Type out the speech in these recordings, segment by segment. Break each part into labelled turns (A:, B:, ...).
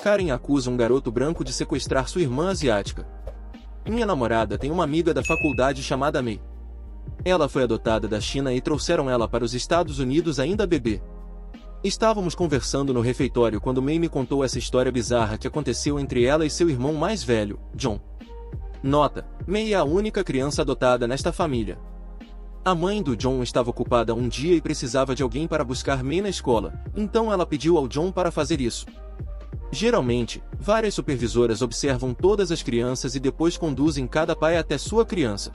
A: Karen acusa um garoto branco de sequestrar sua irmã asiática. Minha namorada tem uma amiga da faculdade chamada Mei. Ela foi adotada da China e trouxeram ela para os Estados Unidos ainda bebê. Estávamos conversando no refeitório quando Mei me contou essa história bizarra que aconteceu entre ela e seu irmão mais velho, John. Nota: Mei é a única criança adotada nesta família. A mãe do John estava ocupada um dia e precisava de alguém para buscar Mei na escola, então ela pediu ao John para fazer isso. Geralmente, várias supervisoras observam todas as crianças e depois conduzem cada pai até sua criança.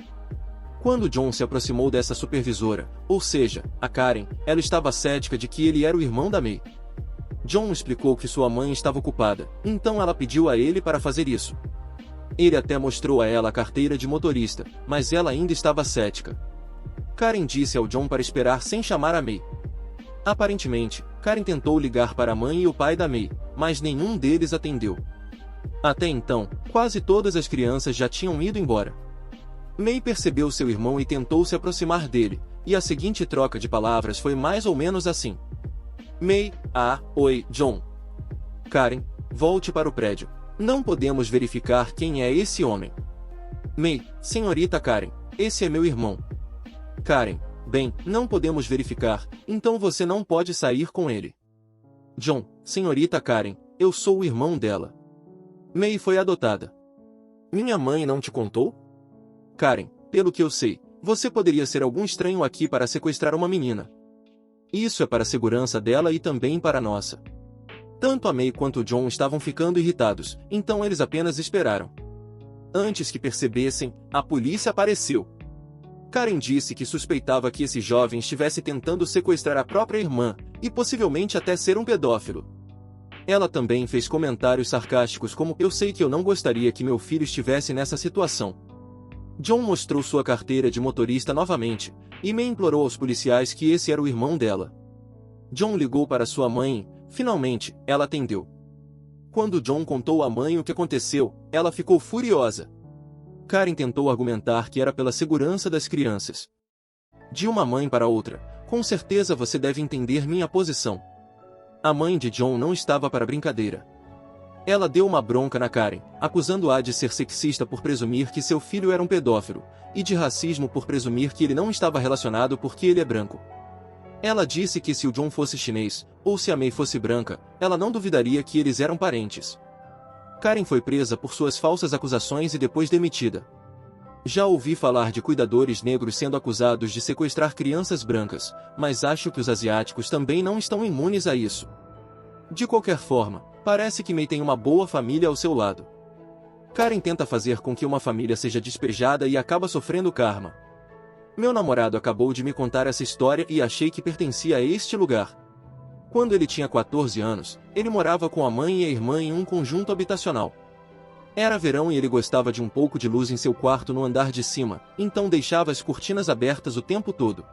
A: Quando John se aproximou dessa supervisora, ou seja, a Karen, ela estava cética de que ele era o irmão da Mei. John explicou que sua mãe estava ocupada, então ela pediu a ele para fazer isso. Ele até mostrou a ela a carteira de motorista, mas ela ainda estava cética. Karen disse ao John para esperar sem chamar a Mei. Aparentemente, Karen tentou ligar para a mãe e o pai da Mei, mas nenhum deles atendeu. Até então, quase todas as crianças já tinham ido embora. Mei percebeu seu irmão e tentou se aproximar dele, e a seguinte troca de palavras foi mais ou menos assim. Mei: oi, John. Karen: volte para o prédio. Não podemos verificar quem é esse homem. Mei: senhorita Karen, esse é meu irmão. Karen: bem, não podemos verificar, então você não pode sair com ele. John: senhorita Karen, eu sou o irmão dela. Mei foi adotada. Minha mãe não te contou? Karen: pelo que eu sei, você poderia ser algum estranho aqui para sequestrar uma menina. Isso é para a segurança dela e também para a nossa. Tanto a Mei quanto o John estavam ficando irritados, então eles apenas esperaram. Antes que percebessem, a polícia apareceu. Karen disse que suspeitava que esse jovem estivesse tentando sequestrar a própria irmã, e possivelmente até ser um pedófilo. Ela também fez comentários sarcásticos como: eu sei que eu não gostaria que meu filho estivesse nessa situação. John mostrou sua carteira de motorista novamente, e Mei implorou aos policiais que esse era o irmão dela. John ligou para sua mãe, finalmente, ela atendeu. Quando John contou à mãe o que aconteceu, ela ficou furiosa. Karen tentou argumentar que era pela segurança das crianças. De uma mãe para outra, com certeza você deve entender minha posição. A mãe de John não estava para brincadeira. Ela deu uma bronca na Karen, acusando-a de ser sexista por presumir que seu filho era um pedófilo, e de racismo por presumir que ele não estava relacionado porque ele é branco. Ela disse que se o John fosse chinês, ou se a Mei fosse branca, ela não duvidaria que eles eram parentes. Karen foi presa por suas falsas acusações e depois demitida. Já ouvi falar de cuidadores negros sendo acusados de sequestrar crianças brancas, mas acho que os asiáticos também não estão imunes a isso. De qualquer forma, parece que Mei tem uma boa família ao seu lado. Karen tenta fazer com que uma família seja despejada e acaba sofrendo karma. Meu namorado acabou de me contar essa história e achei que pertencia a este lugar. Quando ele tinha 14 anos, ele morava com a mãe e a irmã em um conjunto habitacional. Era verão e ele gostava de um pouco de luz em seu quarto no andar de cima, então deixava as cortinas abertas o tempo todo.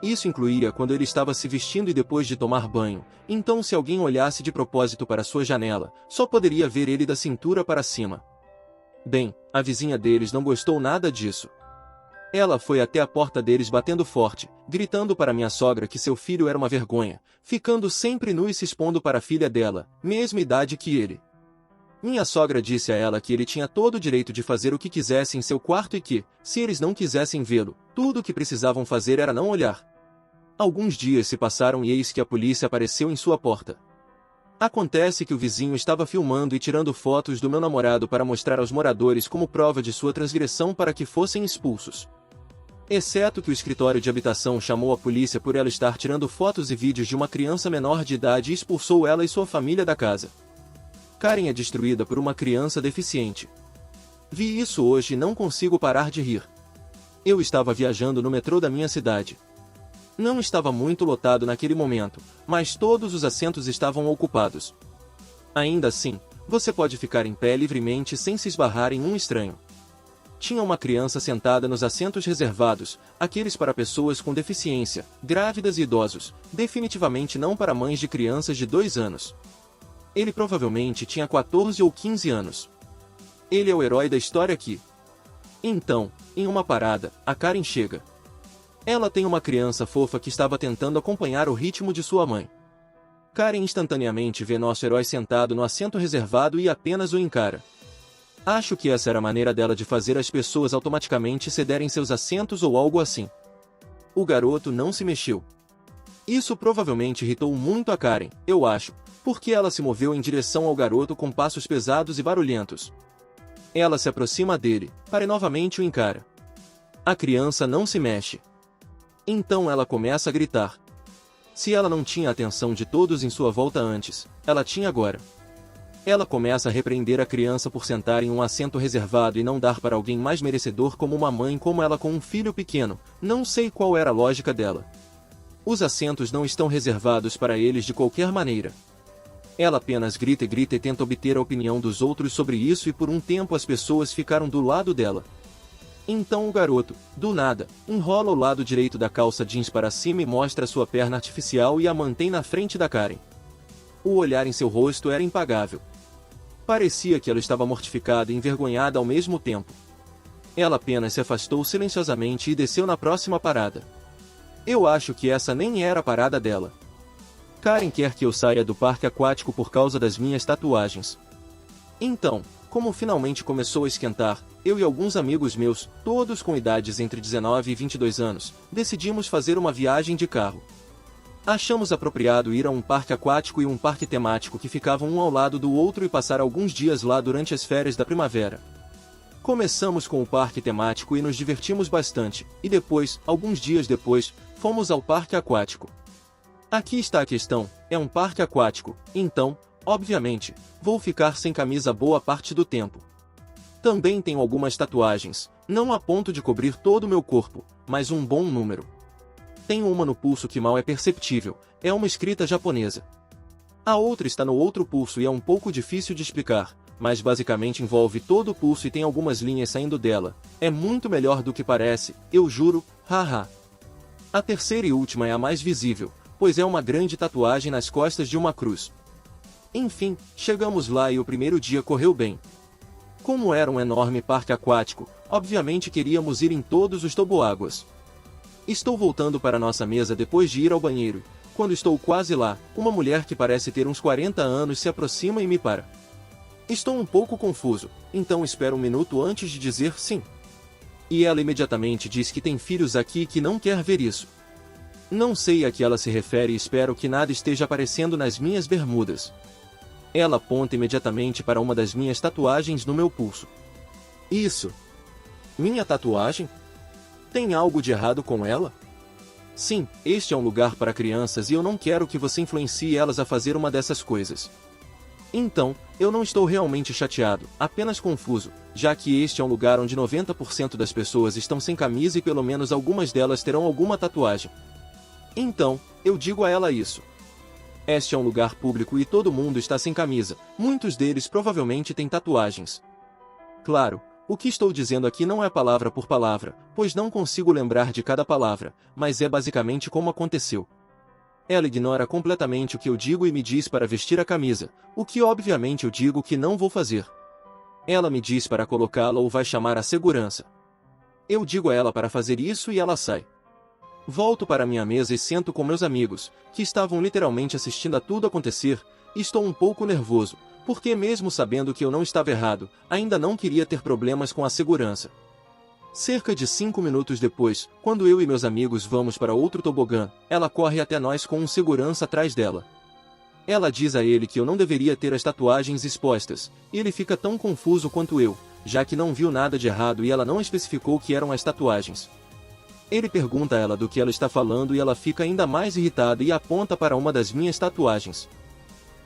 A: Isso incluía quando ele estava se vestindo e depois de tomar banho, então se alguém olhasse de propósito para sua janela, só poderia ver ele da cintura para cima. Bem, a vizinha deles não gostou nada disso. Ela foi até a porta deles batendo forte, gritando para minha sogra que seu filho era uma vergonha, ficando sempre nu e se expondo para a filha dela, mesma idade que ele. Minha sogra disse a ela que ele tinha todo o direito de fazer o que quisesse em seu quarto e que, se eles não quisessem vê-lo, tudo o que precisavam fazer era não olhar. Alguns dias se passaram e eis que a polícia apareceu em sua porta. Acontece que o vizinho estava filmando e tirando fotos do meu namorado para mostrar aos moradores como prova de sua transgressão para que fossem expulsos. Exceto que o escritório de habitação chamou a polícia por ela estar tirando fotos e vídeos de uma criança menor de idade e expulsou ela e sua família da casa. Karen é destruída por uma criança deficiente. Vi isso hoje e não consigo parar de rir. Eu estava viajando no metrô da minha cidade. Não estava muito lotado naquele momento, mas todos os assentos estavam ocupados. Ainda assim, você pode ficar em pé livremente sem se esbarrar em um estranho. Tinha uma criança sentada nos assentos reservados, aqueles para pessoas com deficiência, grávidas e idosos, definitivamente não para mães de crianças de 2 anos. Ele provavelmente tinha 14 ou 15 anos. Ele é o herói da história aqui. Então, em uma parada, a Karen chega. Ela tem uma criança fofa que estava tentando acompanhar o ritmo de sua mãe. Karen instantaneamente vê nosso herói sentado no assento reservado e apenas o encara. Acho que essa era a maneira dela de fazer as pessoas automaticamente cederem seus assentos ou algo assim. O garoto não se mexeu. Isso provavelmente irritou muito a Karen, eu acho, porque ela se moveu em direção ao garoto com passos pesados e barulhentos. Ela se aproxima dele, para novamente o encara. A criança não se mexe. Então ela começa a gritar. Se ela não tinha a atenção de todos em sua volta antes, ela tinha agora. Ela começa a repreender a criança por sentar em um assento reservado e não dar para alguém mais merecedor como uma mãe como ela com um filho pequeno, não sei qual era a lógica dela. Os assentos não estão reservados para eles de qualquer maneira. Ela apenas grita e tenta obter a opinião dos outros sobre isso e por um tempo as pessoas ficaram do lado dela. Então o garoto, do nada, enrola o lado direito da calça jeans para cima e mostra sua perna artificial e a mantém na frente da Karen. O olhar em seu rosto era impagável. Parecia que ela estava mortificada e envergonhada ao mesmo tempo. Ela apenas se afastou silenciosamente e desceu na próxima parada. Eu acho que essa nem era a parada dela. Karen quer que eu saia do parque aquático por causa das minhas tatuagens. Então, como finalmente começou a esquentar, eu e alguns amigos meus, todos com idades entre 19 e 22 anos, decidimos fazer uma viagem de carro. Achamos apropriado ir a um parque aquático e um parque temático que ficavam um ao lado do outro e passar alguns dias lá durante as férias da primavera. Começamos com o parque temático e nos divertimos bastante, e depois, alguns dias depois, fomos ao parque aquático. Aqui está a questão, é um parque aquático, então, obviamente, vou ficar sem camisa boa parte do tempo. Também tenho algumas tatuagens, não a ponto de cobrir todo o meu corpo, mas um bom número. Tenho uma no pulso que mal é perceptível, é uma escrita japonesa. A outra está no outro pulso e é um pouco difícil de explicar, mas basicamente envolve todo o pulso e tem algumas linhas saindo dela. É muito melhor do que parece, eu juro, haha. A terceira e última é a mais visível, pois é uma grande tatuagem nas costas de uma cruz. Enfim, chegamos lá e o primeiro dia correu bem. Como era um enorme parque aquático, obviamente queríamos ir em todos os toboáguas. Estou voltando para nossa mesa depois de ir ao banheiro. Quando estou quase lá, uma mulher que parece ter uns 40 anos se aproxima e me para. Estou um pouco confuso, então espero um minuto antes de dizer sim. E ela imediatamente diz que tem filhos aqui e que não quer ver isso. Não sei a que ela se refere e espero que nada esteja aparecendo nas minhas bermudas. Ela aponta imediatamente para uma das minhas tatuagens no meu pulso. Isso. Minha tatuagem? Tem algo de errado com ela? Sim, este é um lugar para crianças e eu não quero que você influencie elas a fazer uma dessas coisas. Então, eu não estou realmente chateado, apenas confuso, já que este é um lugar onde 90% das pessoas estão sem camisa e pelo menos algumas delas terão alguma tatuagem. Então, eu digo a ela isso. Este é um lugar público e todo mundo está sem camisa, muitos deles provavelmente têm tatuagens. Claro, o que estou dizendo aqui não é palavra por palavra, pois não consigo lembrar de cada palavra, mas é basicamente como aconteceu. Ela ignora completamente o que eu digo e me diz para vestir a camisa, o que obviamente eu digo que não vou fazer. Ela me diz para colocá-la ou vai chamar a segurança. Eu digo a ela para fazer isso e ela sai. Volto para minha mesa e sento com meus amigos, que estavam literalmente assistindo a tudo acontecer, e estou um pouco nervoso, porque mesmo sabendo que eu não estava errado, ainda não queria ter problemas com a segurança. Cerca de 5 minutos depois, quando eu e meus amigos vamos para outro tobogã, ela corre até nós com um segurança atrás dela. Ela diz a ele que eu não deveria ter as tatuagens expostas, e ele fica tão confuso quanto eu, já que não viu nada de errado e ela não especificou que eram as tatuagens. Ele pergunta a ela do que ela está falando e ela fica ainda mais irritada e aponta para uma das minhas tatuagens.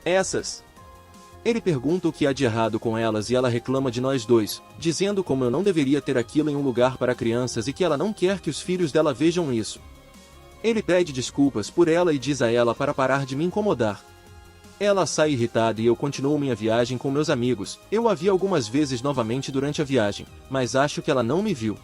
A: Essas. Ele pergunta o que há de errado com elas e ela reclama de nós dois, dizendo como eu não deveria ter aquilo em um lugar para crianças e que ela não quer que os filhos dela vejam isso. Ele pede desculpas por ela e diz a ela para parar de me incomodar. Ela sai irritada e eu continuo minha viagem com meus amigos. Eu a vi algumas vezes novamente durante a viagem, mas acho que ela não me viu.